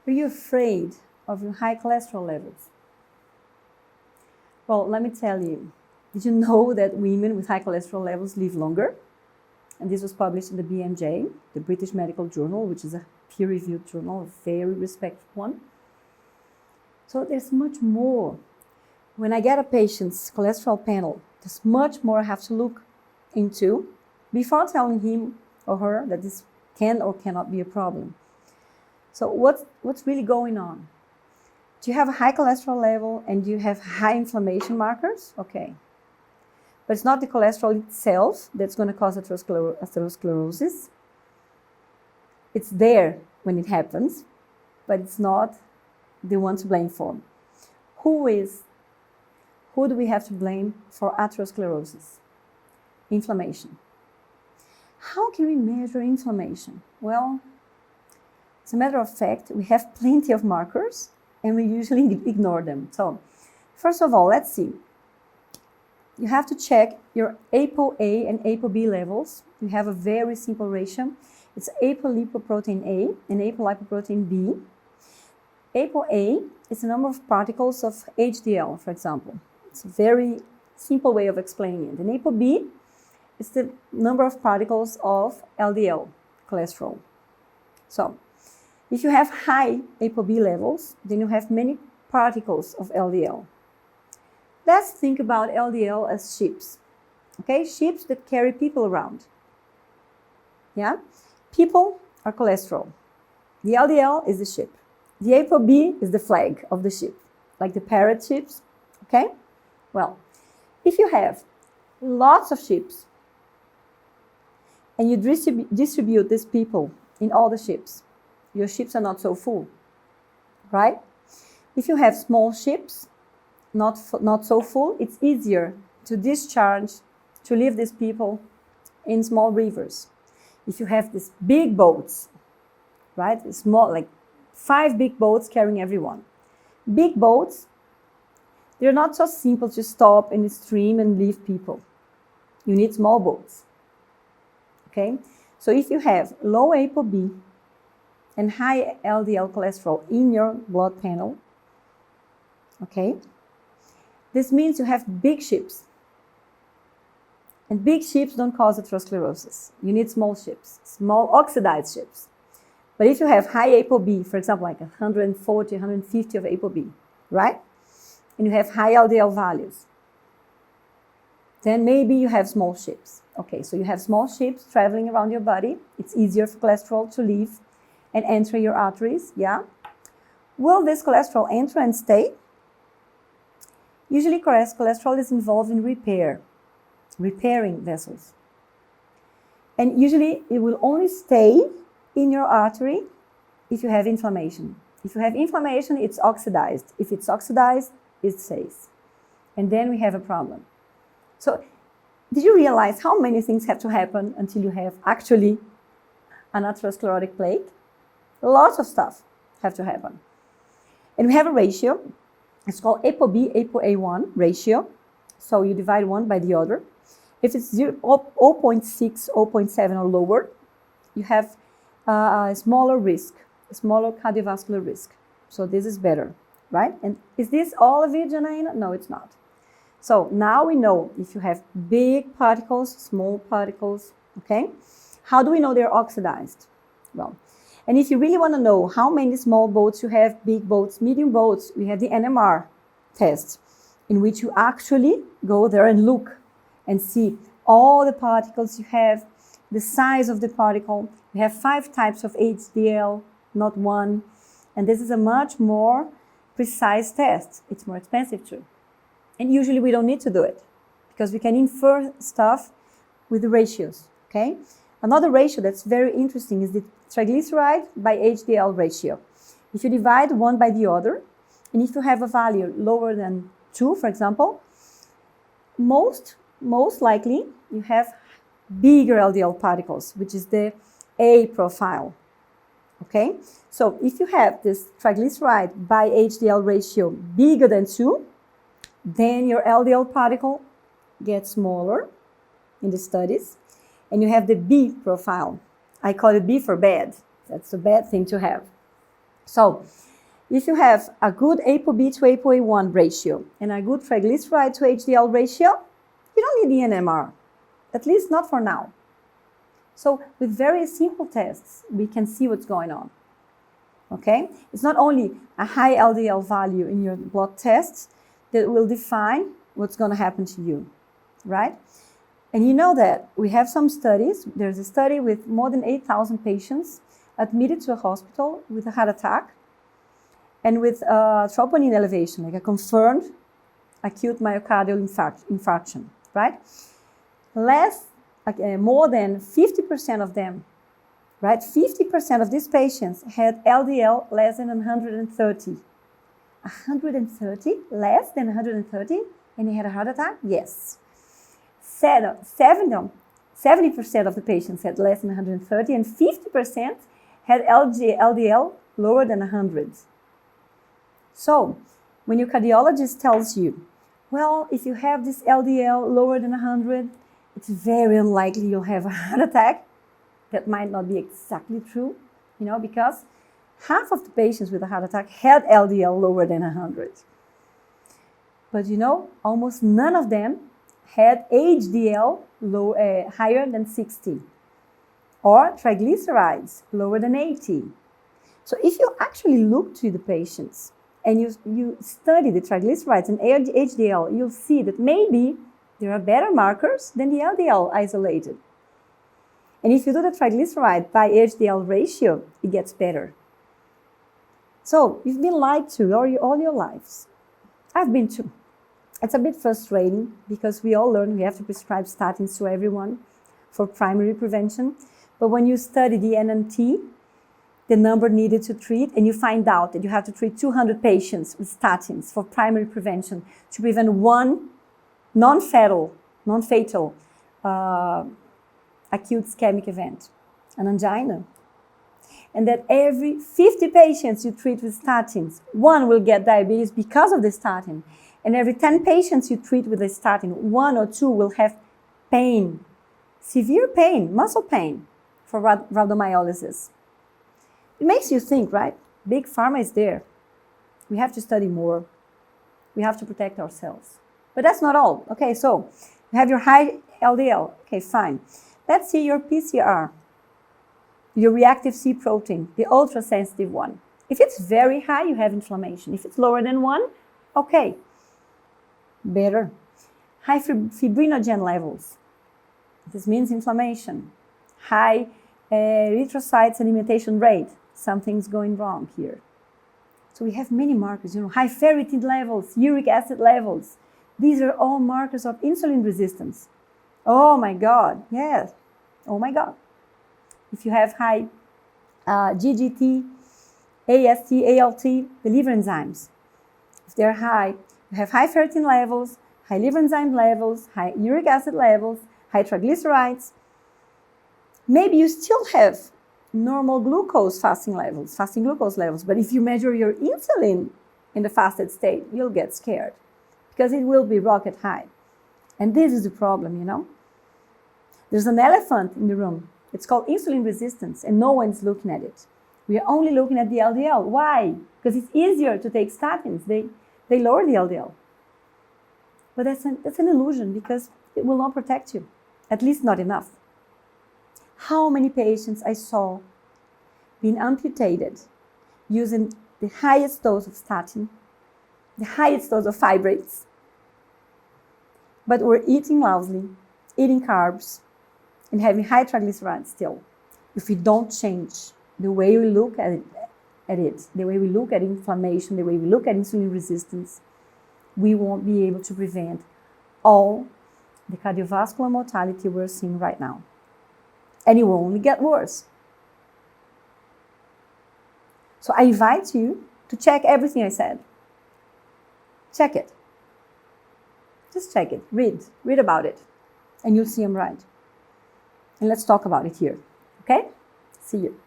Are you afraid of your high cholesterol levels? Well, let me tell you. Did you know that women with high cholesterol levels live longer? And this was published in the BMJ, the British Medical Journal, which is a peer-reviewed journal, a very respected one. So there's much more. When I get a patient's cholesterol panel, there's much more I have to look into before telling him or her that this can or cannot be a problem. So what's really going on? Do you have a high cholesterol level and do you have high inflammation markers? Okay. But it's not the cholesterol itself that's going to cause atherosclerosis. It's there when it happens, but it's not the one to blame for. Who do we have to blame for atherosclerosis? Inflammation. How can we measure inflammation? Well, as a matter of fact, we have plenty of markers and we usually ignore them. So, first of all, let's see. You have to check your ApoA and ApoB levels. You have a very simple ratio. It's apolipoprotein A and apolipoprotein B. ApoA is the number of particles of HDL, for example. It's a very simple way of explaining it. And ApoB is the number of particles of LDL, cholesterol. So, if you have high ApoB levels, then you have many particles of LDL. Let's think about LDL as ships, okay? Ships that carry people around, yeah? People are cholesterol. The LDL is the ship. The ApoB is the flag of the ship, like the parrot ships, okay? Well, if you have lots of ships and you distribute these people in all the ships, your ships are not so full, right? If you have small ships, not so full, it's easier to discharge, to leave these people in small rivers. If you have these big boats, right? Small, like 5 big boats carrying everyone. Big boats, they're not so simple to stop in the stream and leave people. You need small boats, okay? So if you have low ApoB and high LDL cholesterol in your blood panel, okay? This means you have big ships. And big ships don't cause atherosclerosis. You need small ships, small oxidized ships. But if you have high ApoB, for example, like 140, 150 of ApoB, right? And you have high LDL values, then maybe you have small ships. Okay, so you have small ships traveling around your body. It's easier for cholesterol to leave and enter your arteries, yeah? Will this cholesterol enter and stay? Usually cholesterol is involved in repairing vessels. And usually it will only stay in your artery if you have inflammation. If you have inflammation, it's oxidized. If it's oxidized, it stays. And then we have a problem. So did you realize how many things have to happen until you have actually an atherosclerotic plaque? Lots of stuff have to happen. And we have a ratio. It's called ApoB, ApoA1 ratio. So you divide one by the other. If it's 0.6, 0.7 or lower, you have a smaller risk, a smaller cardiovascular risk. So this is better, right? And is this all of it, Janaina? No, it's not. So now we know if you have big particles, small particles, okay? How do we know they're oxidized? Well, and if you really want to know how many small boats you have, big boats, medium boats, we have the NMR test, in which you actually go there and look and see all the particles you have, the size of the particle. We have 5 types of HDL, not one. And this is a much more precise test. It's more expensive too. And usually we don't need to do it because we can infer stuff with the ratios, okay? Another ratio that's very interesting is the triglyceride by HDL ratio. If you divide one by the other, and if you have a value lower than 2, for example, most likely you have bigger LDL particles, which is the A profile, okay? So if you have this triglyceride by HDL ratio bigger than 2, then your LDL particle gets smaller in the studies, and you have the B profile. I call it B for bad. That's a bad thing to have. So if you have a good ApoB to ApoA1 ratio and a good triglyceride to HDL ratio, you don't need the NMR, at least not for now. So with very simple tests, we can see what's going on. Okay? It's not only a high LDL value in your blood tests that will define what's going to happen to you, right? And you know that we have some studies. There's a study with more than 8,000 patients admitted to a hospital with a heart attack and with troponin elevation, like a confirmed acute myocardial infarction, right? More than 50% of them, right? 50% of these patients had LDL less than 130. 130? Less than 130? And they had a heart attack? Yes. 70% of the patients had less than 130 and 50% had LDL lower than 100. So, when your cardiologist tells you, well, if you have this LDL lower than 100, it's very unlikely you'll have a heart attack. That might not be exactly true, because half of the patients with a heart attack had LDL lower than 100. But almost none of them had HDL higher than 60 or triglycerides lower than 80. So if you actually look to the patients and you study the triglycerides and HDL, you'll see that maybe there are better markers than the LDL isolated. And if you do the triglyceride by HDL ratio, it gets better. So you've been lied to all your lives. I've been too. It's a bit frustrating because we all learn we have to prescribe statins to everyone for primary prevention. But when you study the NNT, the number needed to treat, and you find out that you have to treat 200 patients with statins for primary prevention to prevent one non-fatal acute ischemic event, an angina. And that every 50 patients you treat with statins, one will get diabetes because of the statin. And every 10 patients you treat with a statin, 1 or 2 will have pain, severe pain, muscle pain for rhabdomyolysis. It makes you think, right? Big pharma is there. We have to study more. We have to protect ourselves. But that's not all. Okay, so you have your high LDL. Okay, fine. Let's see your PCR, your reactive C protein, the ultra-sensitive one. If it's very high, you have inflammation. If it's lower than 1, okay, better. High fibrinogen levels. This means inflammation. High erythrocyte sedimentation rate. Something's going wrong here. So we have many markers, high ferritin levels, uric acid levels. These are all markers of insulin resistance. Oh my God, yes. Oh my God. If you have high GGT, AST, ALT, the liver enzymes, if they're high, you have high ferritin levels, high liver enzyme levels, high uric acid levels, high triglycerides. Maybe you still have normal fasting glucose levels, but if you measure your insulin in the fasted state, you'll get scared because it will be rocket high. And this is the problem, There's an elephant in the room. It's called insulin resistance, and no one's looking at it. We are only looking at the LDL. Why? Because it's easier to take statins. They lower the LDL. But that's an illusion because it will not protect you, at least not enough. How many patients I saw being amputated using the highest dose of statin, the highest dose of fibrates, but were eating lousily, eating carbs, and having high triglycerides still. If we don't change the way we look at it, the way we look at inflammation, the way we look at insulin resistance, we won't be able to prevent all the cardiovascular mortality we're seeing right now. And it will only get worse. So I invite you to check everything I said. Check it. Just check it. Read about it. And you'll see I'm right. And let's talk about it here. Okay? See you.